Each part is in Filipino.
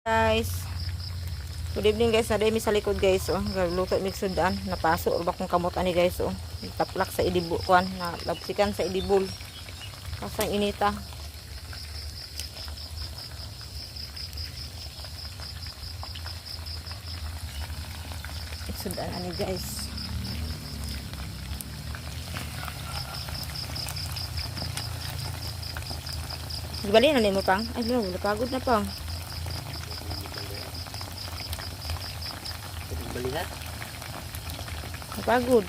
Guys, good evening guys. Naday mi sa likod guys. Oh, luto mig sudan. Napaso ba kung kamot ani guys. Oh, taplak sa idibo kuan, na labsikan sa idibol. Kasang inita. Sudan ani guys. Bali na mo pang. Ay, no, napagod na pang. Balihan? Napagod.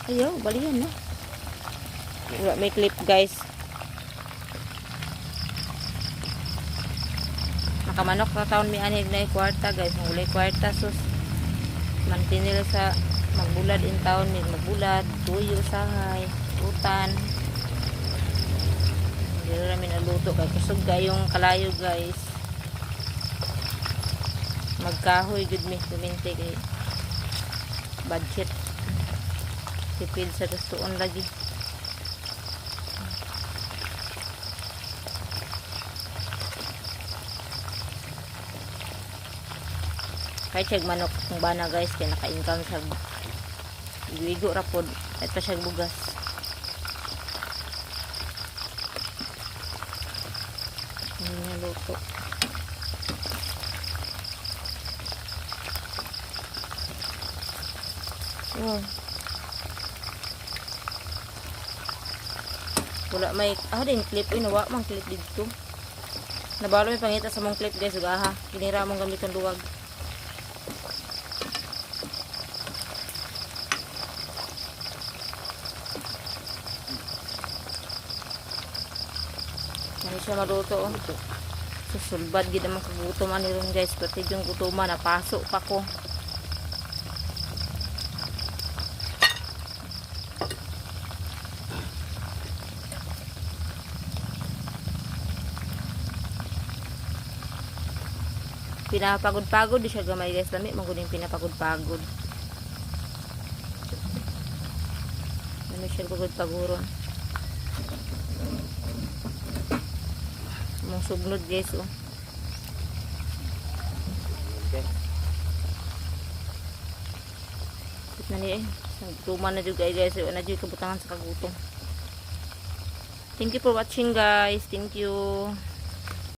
Ayaw, balihan na. Wala may clip guys. Nakamanok na taon mi anig na kwarta guys. Mulay kwarta sus. Mantinil sa magbulad in taon mi magbulad, tuyo, sahay, utan. Hindi namin naluto kay kusog yung kalayo guys. Magkahoy gud mi kuminti kay budget. Tipid sa gustoon lagi. Kahit siyag manok kung bana guys, kaya naka-income sa iwigo rapod. Kahit pa siyag bugas. Ano na luto. Oh. Wala may din clip inawa mang clip dito. Nabalo may pangita sa mong clip guys, ugaha. Kinira mong gamit ang luwag. Ano siya maluto oh. Susulbad gid ang kagutom ani ron guys, pati yung gutuman napaso pa ko. Pinapagod-pagod di siya gamay guys, lami maguning pinapagod-pagod. Lami siya pagod-paguron. Mong sugnod guys oh. Sit na niya eh. Nagtuman na dyan guys. Na dyan kabutangan sa kagutom. Thank you for watching guys. Thank you.